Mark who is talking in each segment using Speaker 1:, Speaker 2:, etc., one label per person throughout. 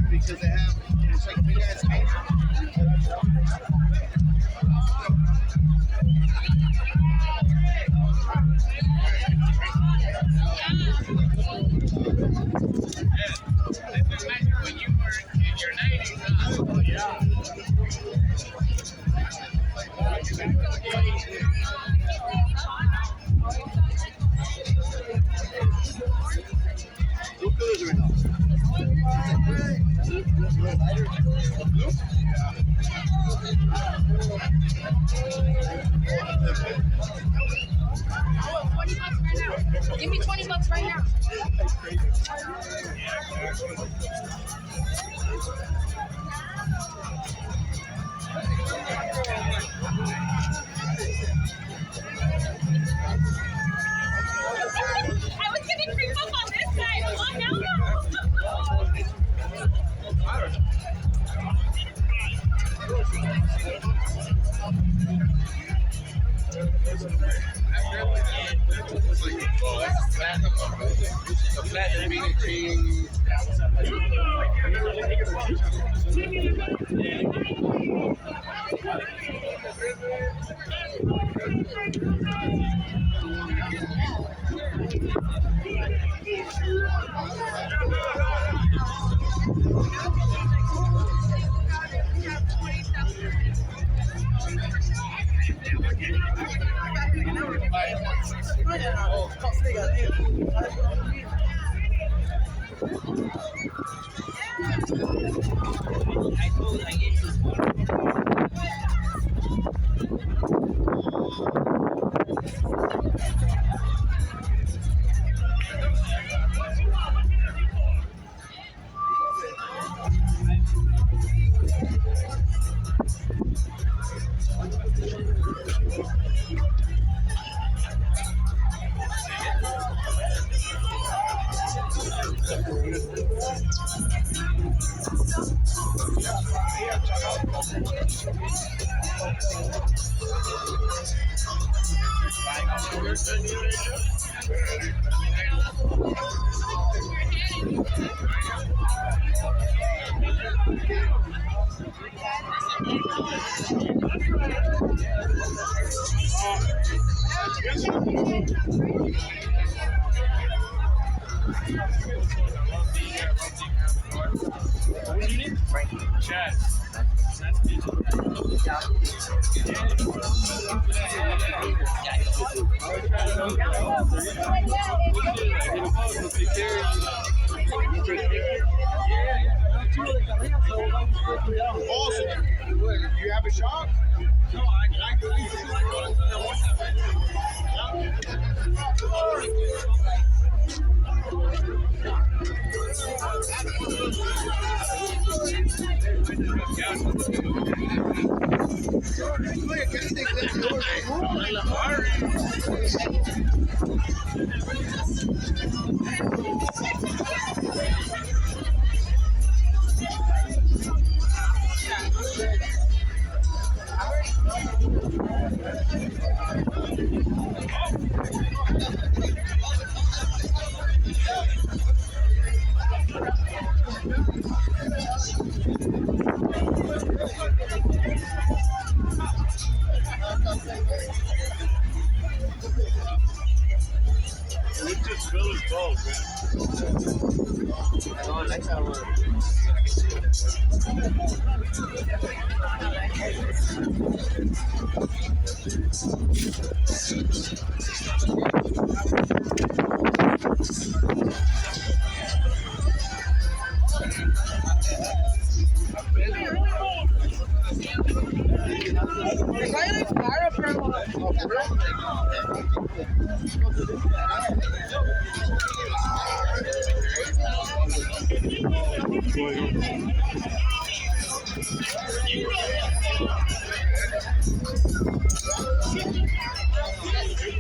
Speaker 1: Because they have it's like a big ass tank.
Speaker 2: When you were in your 90s, oh yeah.
Speaker 1: What colors are enough?
Speaker 3: Give me $20 right now. I was gonna creep up on this side. Oh no.
Speaker 1: A platinum beanie cream. Awesome. You have a shop? No,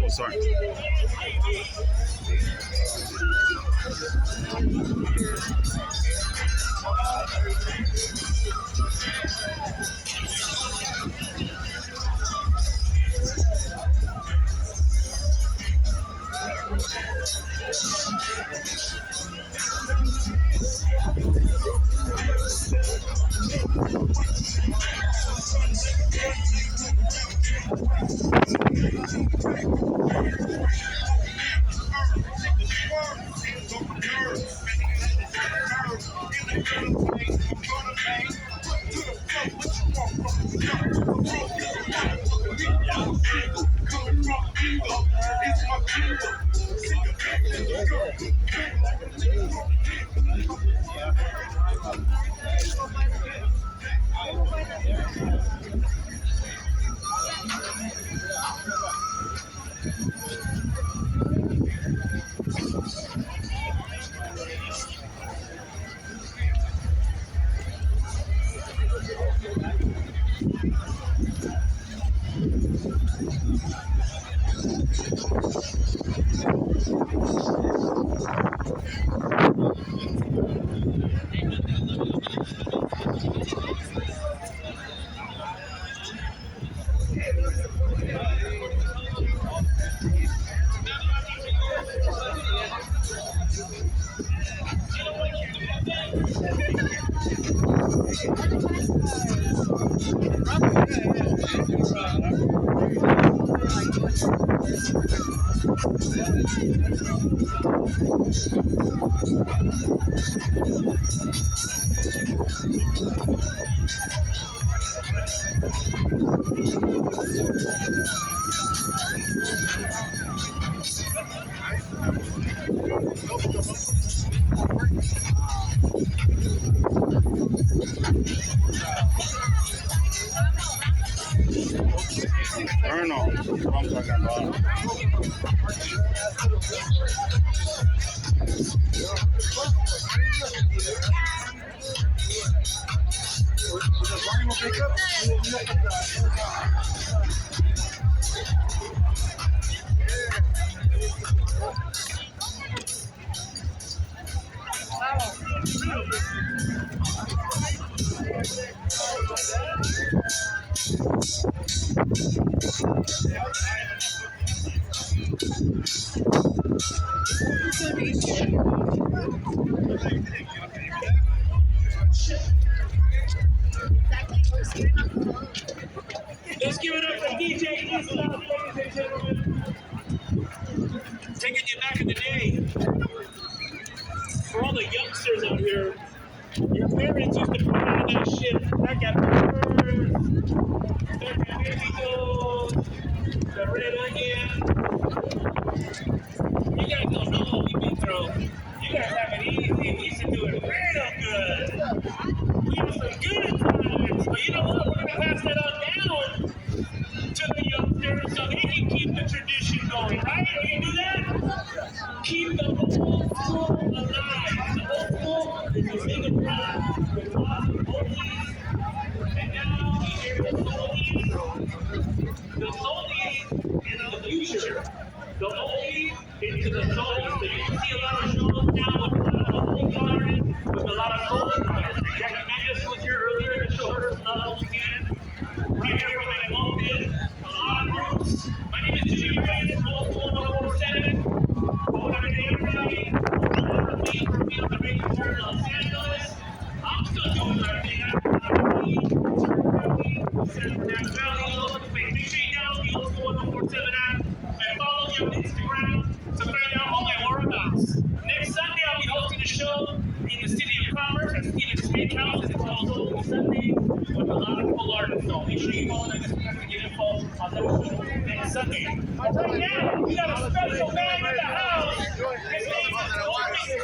Speaker 4: Oh, sorry.
Speaker 1: Eternal. That's what I'm talking about.
Speaker 2: Let's give it up for DJ Islam, ladies and gentlemen. Taking you back in the day. For all the youngsters out here, your parents used to put on that shit. I got the the red onion. You guys don't know what we've been through. You guys have it easy. We used to do it real good. We have some good times. But you know what? We're going to pass that on down to the youngsters so they can keep the tradition going, right? Are you do that? Keep the old school alive. The old school is the big around with lots of oldies. And now we hear the oldies in the future. The oldies into the soulies. So you can see a lot of shows now with a lot of old artists, with a lot of old artists. Jackie Magus was here earlier to show her love again. Right here from Monte, a lot of groups. My name is Jimmy Reyes, old school 147. Going every day, everybody. Me for me on the radio tour in Los Angeles. I'm still doing my thing. Central Valley, all over the place. Make sure you download the old school 147 app and follow me on Instagram to find out all my whereabouts. Next Sunday, I'll be hosting a show in the City of Commerce at Stephen's Steakhouse. It's called Open Sunday with a lot of cool artists. So make sure you follow me to get info on that show next Sunday. But right now, we got a special man in the house. His name is Lowrider.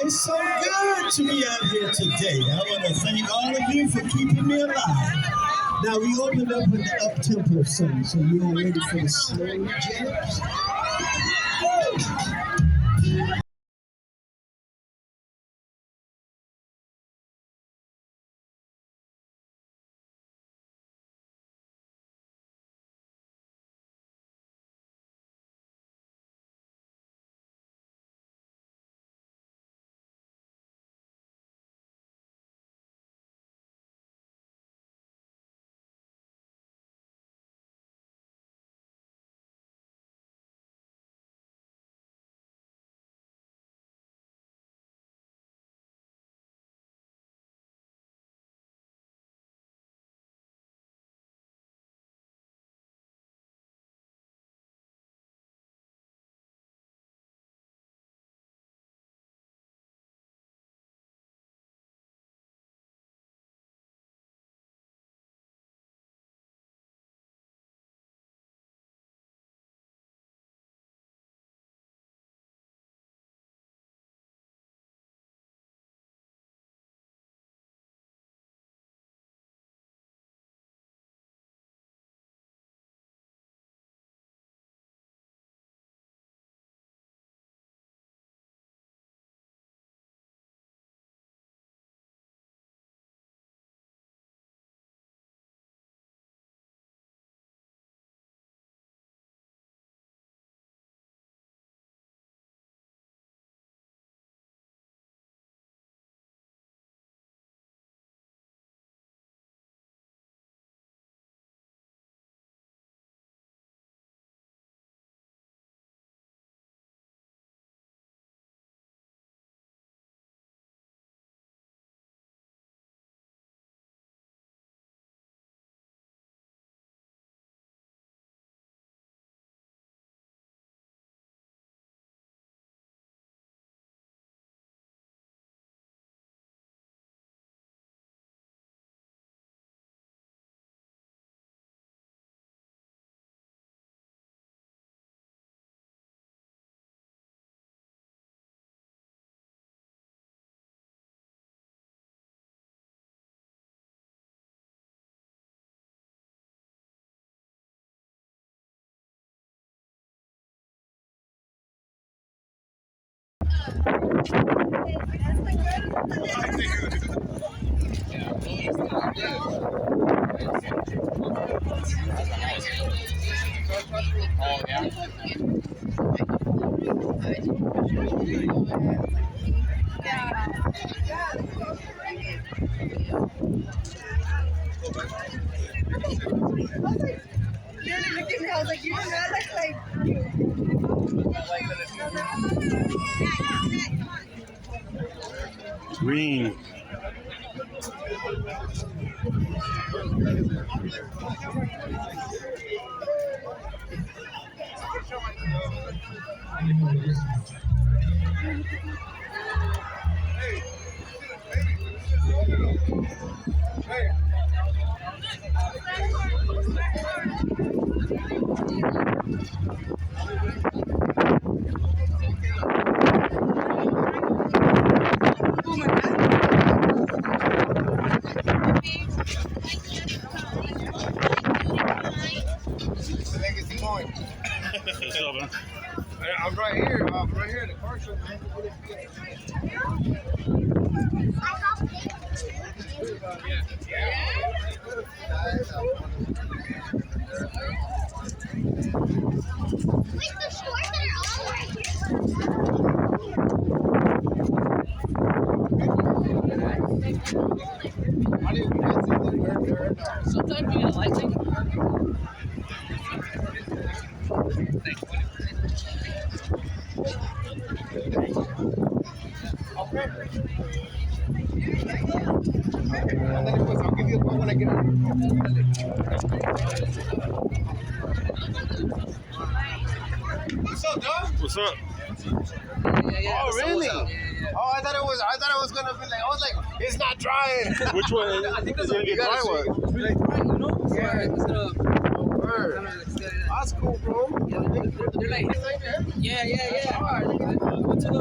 Speaker 4: It's so good to be out here today. I want to thank all of you for keeping me alive. Now, we opened up with the up-tempo song, so you all ready for the slow jams?
Speaker 1: Oh, yeah.
Speaker 5: Green.
Speaker 1: I'm right here. I'm right here at the Carshow, man.
Speaker 3: Wait, the stores that are all right here.
Speaker 6: Sometimes you get a license.
Speaker 1: I'll give you a call when I get out. What's up, dog?
Speaker 5: What's up?
Speaker 6: Yeah.
Speaker 1: Oh, really?
Speaker 6: Yeah.
Speaker 1: Oh, I thought it was gonna be like, I was like, it's not drying.
Speaker 5: Which one?
Speaker 6: I think
Speaker 5: Is
Speaker 6: that's
Speaker 5: it gonna get dry one?
Speaker 6: It's really dry, you know?
Speaker 1: Yeah.
Speaker 6: It's gonna.
Speaker 1: Word. That's cool, bro.
Speaker 6: They're like, yeah. I went to the.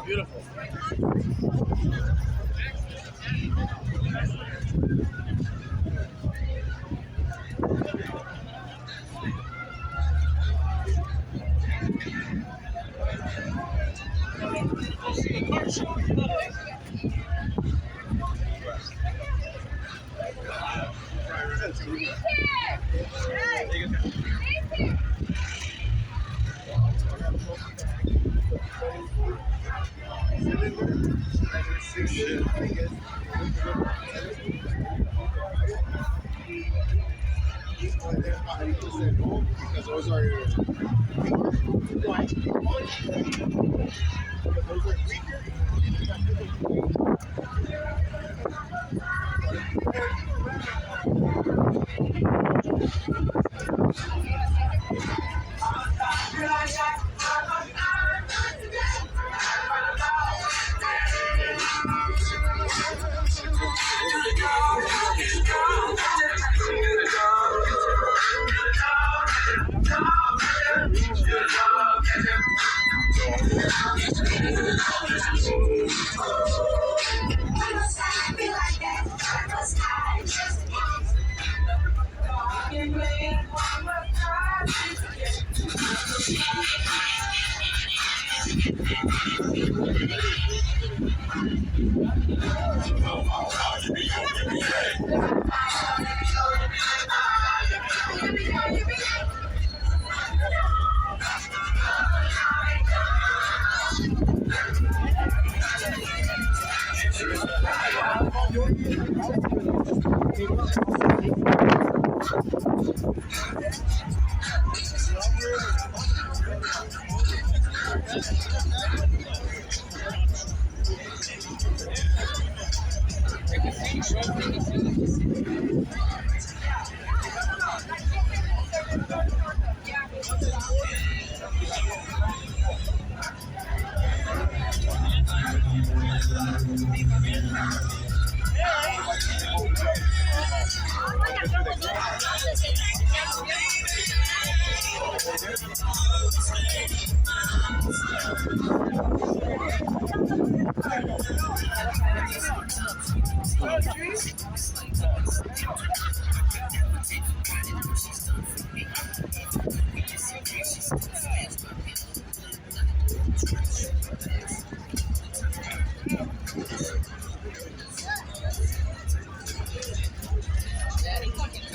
Speaker 1: Beautiful. Because those are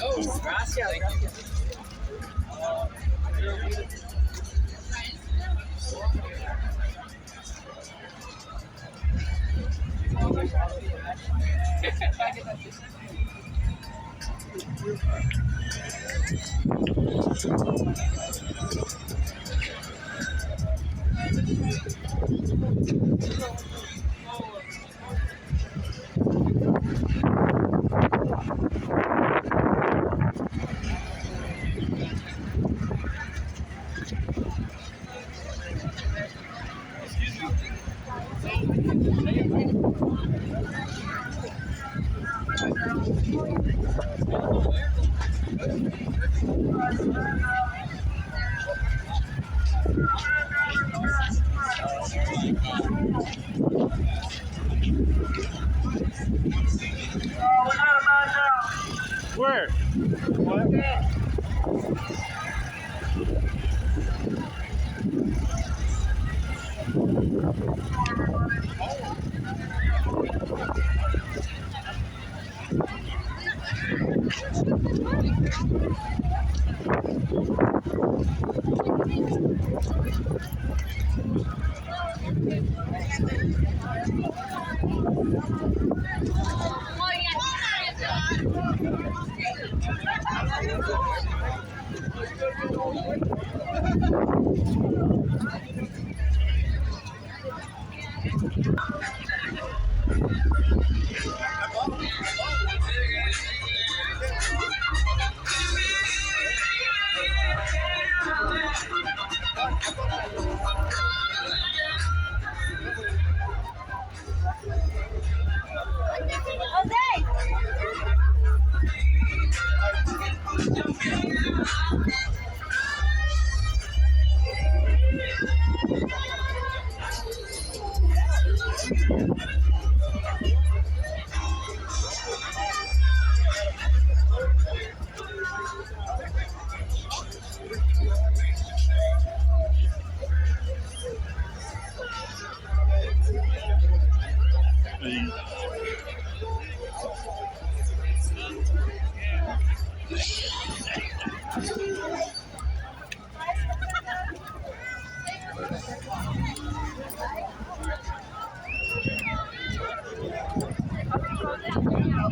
Speaker 6: Oh, gracias, gracias.
Speaker 1: Where?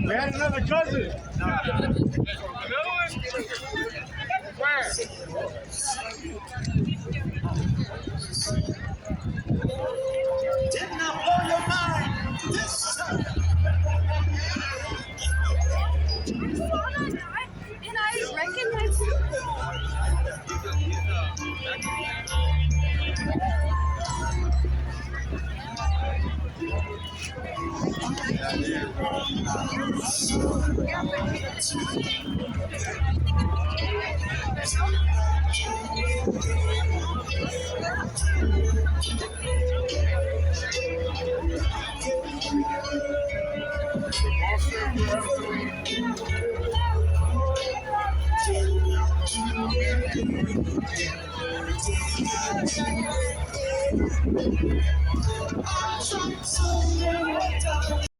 Speaker 1: We had another cousin. Another one? Where?
Speaker 4: Did not blow your mind this time.
Speaker 3: And I recognize